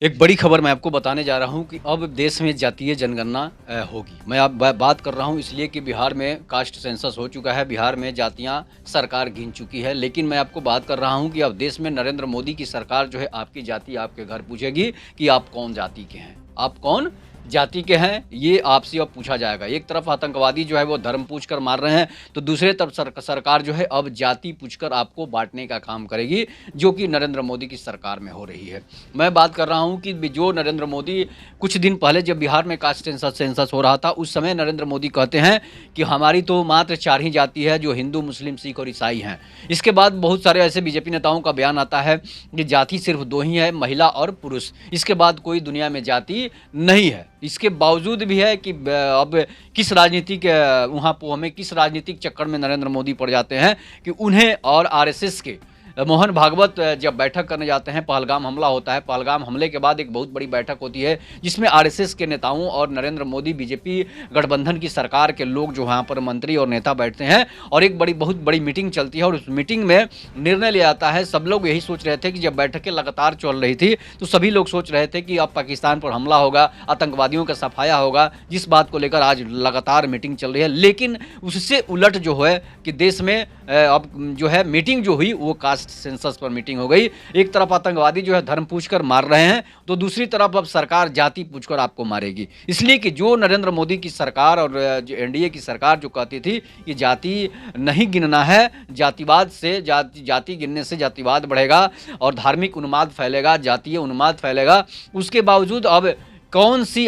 एक बड़ी खबर मैं आपको बताने जा रहा हूँ कि अब देश में जातीय जनगणना होगी। मैं अब बात कर रहा हूँ इसलिए कि बिहार में कास्ट सेंसस हो चुका है, बिहार में जातियाँ सरकार गिन चुकी है। लेकिन मैं आपको बात कर रहा हूँ कि अब देश में नरेंद्र मोदी की सरकार जो है आपकी जाति आपके घर पूछेगी कि आप कौन जाति के हैं, आप कौन जाति के हैं, ये आपसे अब पूछा जाएगा। एक तरफ आतंकवादी जो है वो धर्म पूछकर मार रहे हैं, तो दूसरे तरफ सरकार जो है अब जाति पूछकर आपको बांटने का काम करेगी, जो कि नरेंद्र मोदी की सरकार में हो रही है। मैं बात कर रहा हूं कि जो नरेंद्र मोदी कुछ दिन पहले जब बिहार में कास्ट सेंसस हो रहा था, उस समय नरेंद्र मोदी कहते हैं कि हमारी तो मात्र 4 ही जाति है, जो हिंदू, मुस्लिम, सिख और ईसाई हैं। इसके बाद बहुत सारे ऐसे बीजेपी नेताओं का बयान आता है कि जाति सिर्फ 2 ही है, महिला और पुरुष, इसके बाद कोई दुनिया में जाति नहीं है। इसके बावजूद भी है कि अब किस राजनीतिक वहाँ हमें किस राजनीतिक चक्कर में नरेंद्र मोदी पड़ जाते हैं कि उन्हें और आरएसएस के मोहन भागवत जब बैठक करने जाते हैं, पहलगाम हमला होता है, पहलगाम हमले के बाद एक बहुत बड़ी बैठक होती है जिसमें आरएसएस के नेताओं और नरेंद्र मोदी बीजेपी गठबंधन की सरकार के लोग जो वहाँ पर मंत्री और नेता बैठते हैं और एक बहुत बड़ी मीटिंग चलती है और उस मीटिंग में निर्णय लिया जाता है। सब लोग यही सोच रहे थे कि जब बैठकें लगातार चल रही थी तो सभी लोग सोच रहे थे कि अब पाकिस्तान पर हमला होगा, आतंकवादियों का सफाया होगा, जिस बात को लेकर आज लगातार मीटिंग चल रही है। लेकिन उससे उलट जो है कि देश में अब जो है मीटिंग जो हुई वो कास्ट सेंसस पर मीटिंग हो गई। एक तरफ आतंकवादी जो है धर्म पूछकर मार रहे हैं, तो दूसरी तरफ अब सरकार जाति पूछकर आपको मारेगी। इसलिए कि जो नरेंद्र मोदी की सरकार और एनडीए की सरकार जो कहती थी कि जाति नहीं गिनना है, जातिवाद से जाति गिनने से जातिवाद बढ़ेगा और धार्मिक उन्माद फैलेगा, जातीय उन्माद फैलेगा, उसके बावजूद अब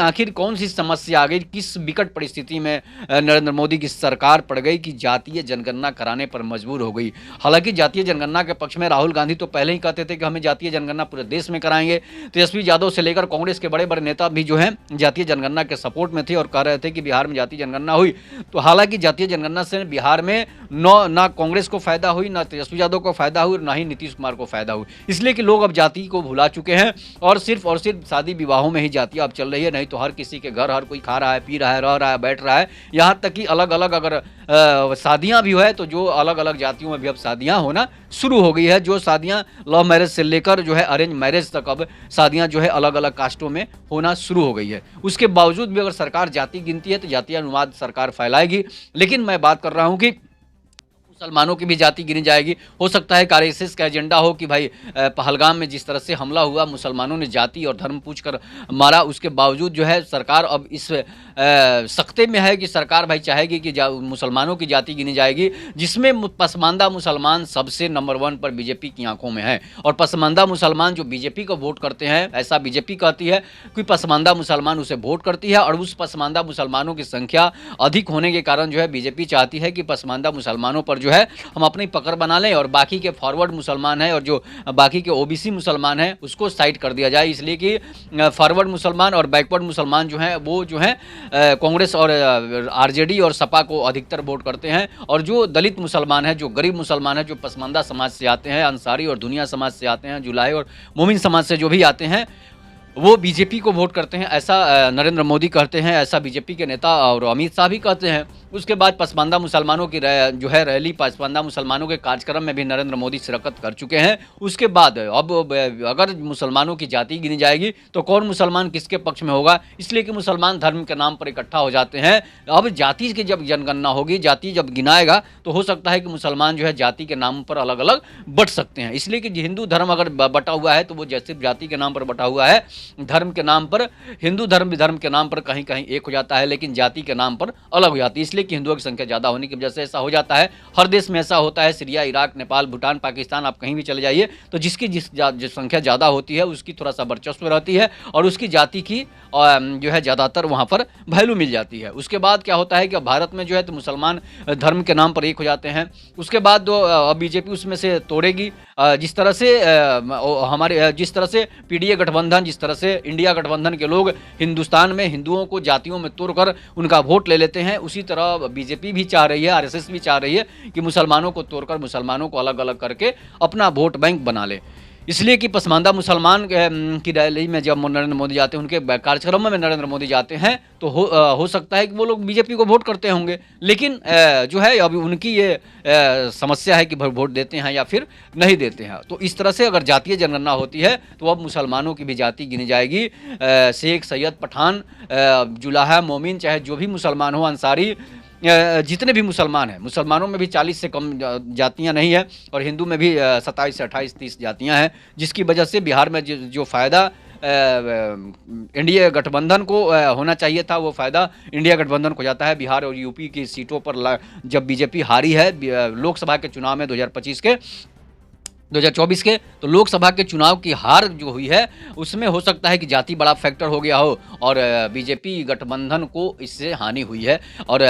आखिर कौन सी समस्या आ गई, किस विकट परिस्थिति में नरेंद्र मोदी की सरकार पड़ गई कि जातीय जनगणना कराने पर मजबूर हो गई। हालांकि जातीय जनगणना के पक्ष में राहुल गांधी तो पहले ही कहते थे कि हमें जातीय जनगणना पूरे देश में कराएंगे। तेजस्वी यादव से लेकर कांग्रेस के बड़े बड़े नेता भी जो है जातीय जनगणना के सपोर्ट में थे और कह रहे थे कि बिहार में जातीय जनगणना हुई। तो हालांकि जातीय जनगणना से बिहार में ना कांग्रेस को फायदा हुई, ना तेजस्वी यादव को फायदा हुई, ना ही नीतीश कुमार को फायदा हुई। इसलिए कि लोग अब जाति को भुला चुके हैं और सिर्फ शादी विवाहों में ही जाति अब चल रही है। नहीं तो हर किसी के घर हर कोई खा रहा है, पी रहा है, रह रहा है, बैठ रहा है। यहाँ तक कि अलग अलग अगर शादियां भी है तो जो अलग अलग जातियों में भी अब शादियां होना शुरू हो गई है। जो शादियां लव मैरिज से लेकर जो है अरेंज मैरिज तक अब शादियां जो है अलग अलग कास्टों में होना शुरू हो गई है। उसके बावजूद भी अगर सरकार जाति गिनती है तो जातीय अनुवाद सरकार फैलाएगी। लेकिन मैं बात कर रहा हूं कि मुसलमानों की भी जाति गिनी जाएगी। हो सकता है कि आरएसएस का एजेंडा हो कि भाई पहलगाम में जिस तरह से हमला हुआ, मुसलमानों ने जाति और धर्म पूछकर मारा, उसके बावजूद जो है सरकार अब इस सख्ते में है कि सरकार भाई चाहेगी कि मुसलमानों की जाति गिनी जाएगी, जिसमें पसमानदा मुसलमान सबसे नंबर 1 पर बीजेपी की आंखों में है। और पसमानदा मुसलमान जो बीजेपी को वोट करते हैं, ऐसा बीजेपी कहती है कि पसमानदा मुसलमान उसे वोट करती है और उस पसमानदा मुसलमानों की संख्या अधिक होने के कारण जो है बीजेपी चाहती है कि पसमानदा मुसलमानों पर जो है हम अपनी पकड़ बना लें और बाकी के फॉरवर्ड मुसलमान हैं और जो बाकी के ओबीसी मुसलमान हैं उसको साइड कर दिया जाए। इसलिए कि फॉरवर्ड मुसलमान और बैकवर्ड मुसलमान जो हैं वो जो हैं कांग्रेस और आरजेडी और सपा को अधिकतर वोट करते हैं और जो दलित मुसलमान हैं, जो गरीब मुसलमान हैं, जो पसमानदा समाज से आते हैं, अंसारी और दुनिया समाज से आते हैं, जुलाहे और मोमिन समाज से जो भी आते हैं, वो बीजेपी को वोट करते हैं। ऐसा नरेंद्र मोदी कहते हैं, ऐसा बीजेपी के नेता और अमित शाह भी कहते हैं। उसके बाद पसमानदा मुसलमानों की जो है रैली, पसमानदा मुसलमानों के कार्यक्रम में भी नरेंद्र मोदी शिरकत कर चुके हैं। उसके बाद अब अगर मुसलमानों की जाति गिनी जाएगी तो कौन मुसलमान किसके पक्ष में होगा, इसलिए कि मुसलमान धर्म के नाम पर इकट्ठा हो जाते हैं। अब जाति की जब जनगणना होगी, जाति जब गिनाएगा तो हो सकता है कि मुसलमान जो है जाति के नाम पर अलग अलग बट सकते हैं। इसलिए कि हिंदू धर्म अगर बटा हुआ है तो वो सिर्फ जाति के नाम पर बटा हुआ है, धर्म के नाम पर हिंदू धर्म भी धर्म के नाम पर कहीं कहीं एक हो जाता है, लेकिन जाति के नाम पर अलग हो जाती है। इसलिए कि हिंदुओं की संख्या ज्यादा होने की वजह से ऐसा हो जाता है। हर देश में ऐसा होता है, सीरिया, इराक, नेपाल, भूटान, पाकिस्तान, आप कहीं भी चले जाइए तो जिसकी जिस संख्या ज्यादा होती है उसकी थोड़ा सा वर्चस्व रहती है और उसकी जाति की जो है ज्यादातर वहां पर वैल्यू मिल जाती है। उसके बाद क्या होता है कि भारत में जो है तो मुसलमान धर्म के नाम पर एक हो जाते हैं। उसके बाद बीजेपी उसमें से तोड़ेगी, जिस तरह से पीडीए गठबंधन, जिस तरह से इंडिया गठबंधन के लोग हिंदुस्तान में हिंदुओं को जातियों में तोड़कर उनका वोट ले लेते हैं, उसी तरह बीजेपी भी चाह रही है, आरएसएस भी चाह रही है कि मुसलमानों को तोड़कर मुसलमानों को अलग अलग करके अपना वोट बैंक बना ले। इसलिए कि पसमानदा मुसलमान की रैली में जब नरेंद्र मोदी जाते हैं, उनके कार्यक्रमों में नरेंद्र मोदी जाते हैं, तो हो सकता है कि वो लोग बीजेपी को वोट करते होंगे। लेकिन जो है अभी उनकी ये समस्या है कि वोट देते हैं या फिर नहीं देते हैं। तो इस तरह से अगर जातीय जनगणना होती है तो अब मुसलमानों की भी जाति गिनी जाएगी। शेख, सैयद, पठान, जुलाहा, मोमिन, चाहे जो भी मुसलमान हो, अंसारी, जितने भी मुसलमान हैं, मुसलमानों में भी 40 से कम जातियां नहीं है, और हिंदू में भी 27 से 28, 30 जातियां हैं, जिसकी वजह से बिहार में जो फ़ायदा इंडिया गठबंधन को होना चाहिए था, वो फ़ायदा इंडिया गठबंधन को जाता है। बिहार और यूपी की सीटों पर जब बीजेपी हारी है लोकसभा के चुनाव में 2024 के, तो लोकसभा के चुनाव की हार जो हुई है उसमें हो सकता है कि जाति बड़ा फैक्टर हो गया हो, और बीजेपी गठबंधन को इससे हानि हुई है, और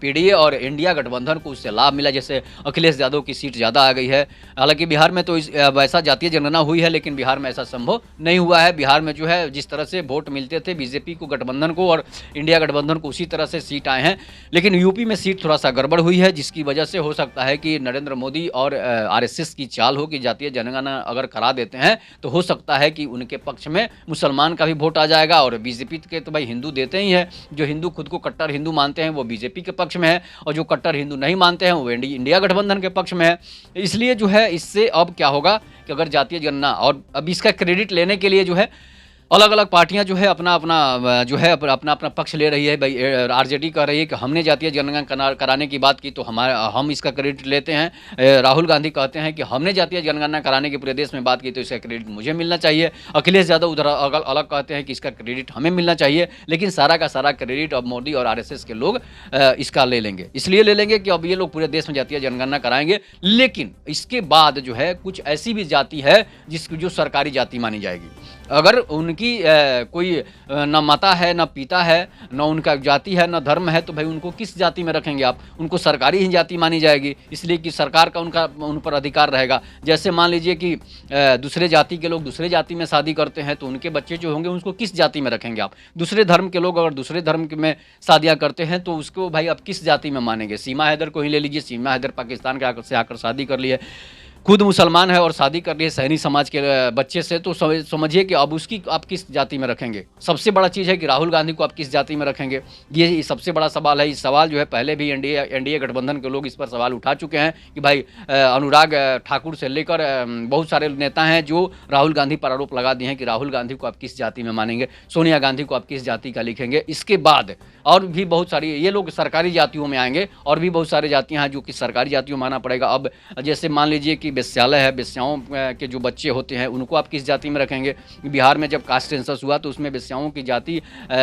पीडीए और इंडिया गठबंधन को उससे लाभ मिला। जैसे अखिलेश यादव की सीट ज़्यादा आ गई है। हालांकि बिहार में तो वैसा जातीय जनगणना हुई है, लेकिन बिहार में ऐसा संभव नहीं हुआ है। बिहार में जो है जिस तरह से वोट मिलते थे बीजेपी को, गठबंधन को और इंडिया गठबंधन को, उसी तरह से सीट आए हैं। लेकिन यूपी में सीट थोड़ा सा गड़बड़ हुई है, जिसकी वजह से हो सकता है कि नरेंद्र मोदी और आरएसएस की चाल हो कि जातीय जनगणना अगर करा देते हैं तो हो सकता है कि उनके पक्ष में मुसलमान का भी वोट आ जाएगा। और बीजेपी के तो भाई हिंदू देते ही हैं, जो हिंदू खुद को कट्टर हिंदू मानते हैं वो बीजेपी के पक्ष में है, और जो कट्टर हिंदू नहीं मानते हैं वो इंडिया गठबंधन के पक्ष में है। इसलिए जो है इससे अब क्या होगा कि अगर जातीय जनगणना, और अब इसका क्रेडिट लेने के लिए जो है अलग अलग पार्टियां जो है अपना अपना जो है अपना अपना पक्ष ले रही है। भाई आरजेडी कह रही है कि हमने जातीय जनगणना कराने की बात की तो हम इसका क्रेडिट लेते हैं। राहुल गांधी कहते हैं कि हमने जातीय जनगणना कराने की पूरे देश में बात की तो इसका क्रेडिट मुझे मिलना चाहिए। अखिलेश यादव उधर अलग कहते हैं कि इसका क्रेडिट हमें मिलना चाहिए। लेकिन सारा का सारा क्रेडिट अब मोदी और आरएसएस के लोग इसका ले लेंगे। इसलिए ले लेंगे कि अब ये लोग पूरे देश में जातीय जनगणना कराएंगे, लेकिन इसके बाद जो है कुछ ऐसी भी जाति है जो सरकारी जाति मानी जाएगी। अगर उनकी कोई न माता है, न पिता है, न उनका जाति है, न धर्म है, तो भाई उनको किस जाति में रखेंगे आप? उनको सरकारी ही जाति मानी जाएगी, इसलिए कि सरकार का उन पर अधिकार रहेगा। जैसे मान लीजिए कि दूसरे जाति के लोग दूसरे जाति में शादी करते हैं तो उनके बच्चे जो होंगे उसको किस जाति में रखेंगे आप? दूसरे धर्म के लोग अगर दूसरे धर्म में शादियाँ करते हैं तो उसको भाई आप किस जाति में मानेंगे? सीमा हैदर को ही ले लीजिए। सीमा हैदर पाकिस्तान के से आकर शादी कर ली है, खुद मुसलमान है और शादी कर रही है सैनी समाज के बच्चे से, तो समझिए कि अब उसकी आप किस जाति में रखेंगे। सबसे बड़ा चीज़ है कि राहुल गांधी को आप किस जाति में रखेंगे, ये सबसे बड़ा सवाल है। इस सवाल जो है पहले भी एनडीए गठबंधन के लोग इस पर सवाल उठा चुके हैं कि भाई अनुराग ठाकुर से लेकर बहुत सारे नेता हैं जो राहुल गांधी पर आरोप लगा दिए हैं कि राहुल गांधी को आप किस जाति में मानेंगे, सोनिया गांधी को आप किस जाति का लिखेंगे। इसके बाद और भी बहुत सारी ये लोग सरकारी जातियों में आएंगे, और भी बहुत सारी जातियाँ हैं जो कि सरकारी जातियों में माना पड़ेगा। अब जैसे मान लीजिए कि वेश्यालय है, वेश्याओं के जो बच्चे होते हैं उनको आप किस जाति में रखेंगे? बिहार में जब कास्ट सेंसस हुआ तो उसमें वेश्याओं की जाति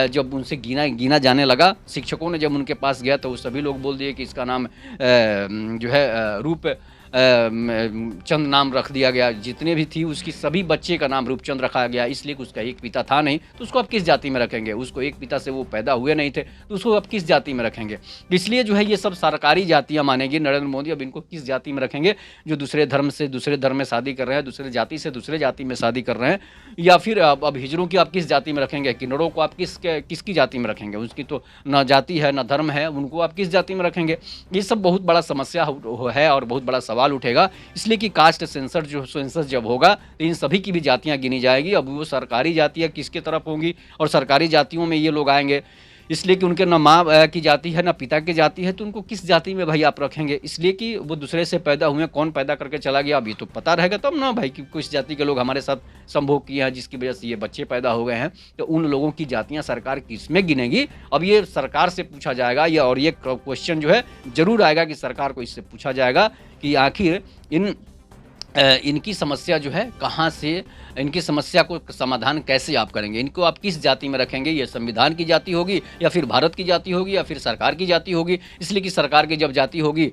जब उनसे गिना जाने लगा, शिक्षकों ने जब उनके पास गया तो सभी लोग बोल दिए कि इसका नाम जो है रूप चंद नाम रख दिया गया। जितने भी थी उसकी सभी बच्चे का नाम रूपचंद रखा गया, इसलिए कि उसका एक पिता था नहीं, तो उसको आप किस जाति में रखेंगे? उसको एक पिता से वो पैदा हुए नहीं थे तो उसको आप किस जाति में रखेंगे? इसलिए जो है ये सब सरकारी जातियाँ मानेगी नरेंद्र मोदी। अब इनको किस जाति में रखेंगे? जो दूसरे धर्म से दूसरे धर्म में शादी कर रहे हैं, दूसरे जाति से दूसरे जाति में शादी कर रहे हैं, या फिर अब हिजड़ों की आप किस जाति में रखेंगे? किन्नरों को आप किसकी जाति में रखेंगे? उसकी तो न जाति है न धर्म है, उनको आप किस जाति में रखेंगे? ये सब बहुत बड़ा समस्या है और बहुत बड़ा सवाल उठेगा। इसलिए कि कास्ट सेंसस जब होगा तो इन सभी की भी जातियां गिनी जाएगी। अब वो सरकारी जातियां किसके तरफ होंगी, और सरकारी जातियों में ये लोग आएंगे, इसलिए कि उनके न माँ की जाति है न पिता की जाति है, तो उनको किस जाति में भाई आप रखेंगे? इसलिए कि वो दूसरे से पैदा हुए, कौन पैदा करके चला गया अभी तो पता रहेगा तब ना भाई कि कुछ जाति के लोग हमारे साथ संभोग किए हैं जिसकी वजह से ये बच्चे पैदा हो गए हैं, तो उन लोगों की जातियां सरकार किसमें गिनेगी? अब ये सरकार से पूछा जाएगा, और ये क्वेश्चन जो है जरूर आएगा कि सरकार को इससे पूछा जाएगा कि आखिर इनकी समस्या जो है कहाँ से, इनकी समस्या को समाधान कैसे आप करेंगे? इनको आप किस जाति में रखेंगे? ये संविधान की जाति होगी या फिर भारत की जाति होगी या फिर सरकार की जाति होगी? इसलिए कि सरकार की जब जाति होगी,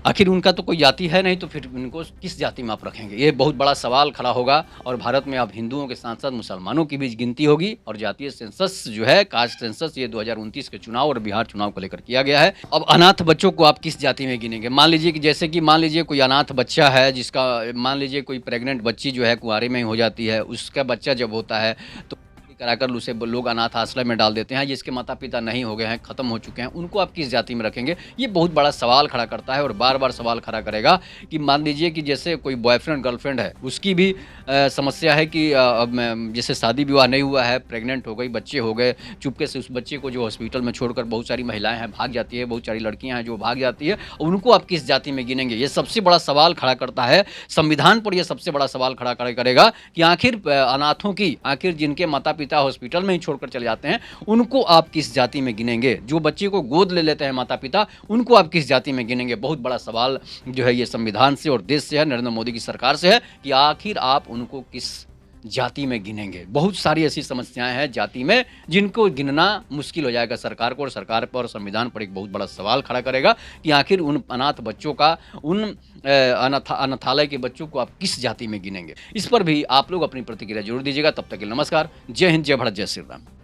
आखिर उनका तो कोई जाति है नहीं, तो फिर इनको किस जाति में आप रखेंगे? ये बहुत बड़ा सवाल खड़ा होगा। और भारत में अब हिंदुओं के साथ साथ मुसलमानों की भी गिनती होगी, और जातीय सेंसस जो है, कास्ट सेंसस, ये 2029 के चुनाव और बिहार चुनाव को लेकर किया गया है। अब अनाथ बच्चों को आप किस जाति में गिनेंगे? मान लीजिए कि जैसे कि मान लीजिए कोई अनाथ बच्चा है, जिसका मान लीजिए कोई प्रेग्नेंट बच्ची जो है कुंवारे में ही हो जाती है, उसका बच्चा जब होता है तो कराकर उसे लोग अनाथ आश्रय में डाल देते हैं, जिसके माता पिता नहीं हो गए हैं, खत्म हो चुके हैं, उनको आप किस जाति में रखेंगे? ये बहुत बड़ा सवाल खड़ा करता है और बार-बार सवाल खड़ा करेगा कि मान लीजिए कि जैसे कोई बॉयफ्रेंड गर्लफ्रेंड है, उसकी भी समस्या है कि अब मैं जैसे शादी विवाह नहीं हुआ है, प्रेग्नेंट हो गई, बच्चे हो गए, चुपके से उस बच्चे को जो हॉस्पिटल में छोड़कर बहुत सारी महिलाएँ हैं भाग जाती है, बहुत सारी लड़कियाँ हैं जो भाग जाती है, उनको आप किस जाति में गिनेंगे? ये सबसे बड़ा सवाल खड़ा करता है। संविधान पर ये सबसे बड़ा सवाल खड़ा करेगा कि आखिर अनाथों की, आखिर जिनके माता-पिता हॉस्पिटल में ही छोड़कर चले जाते हैं, उनको आप किस जाति में गिनेंगे? जो बच्चे को गोद ले लेते हैं माता-पिता, उनको आप किस जाति में गिनेंगे? बहुत बड़ा सवाल जो है ये संविधान से और देश से है, नरेंद्र मोदी की सरकार से है कि आखिर आप उनको किस जाति में गिनेंगे? बहुत सारी ऐसी समस्याएँ हैं जाति में, जिनको गिनना मुश्किल हो जाएगा सरकार को, और सरकार पर और संविधान पर एक बहुत बड़ा सवाल खड़ा करेगा कि आखिर उन अनाथ बच्चों का, उन अनाथालय के बच्चों को आप किस जाति में गिनेंगे? इस पर भी आप लोग अपनी प्रतिक्रिया ज़रूर दीजिएगा। तब तक के लिए नमस्कार। जय हिंद, जय भारत, जय श्री राम।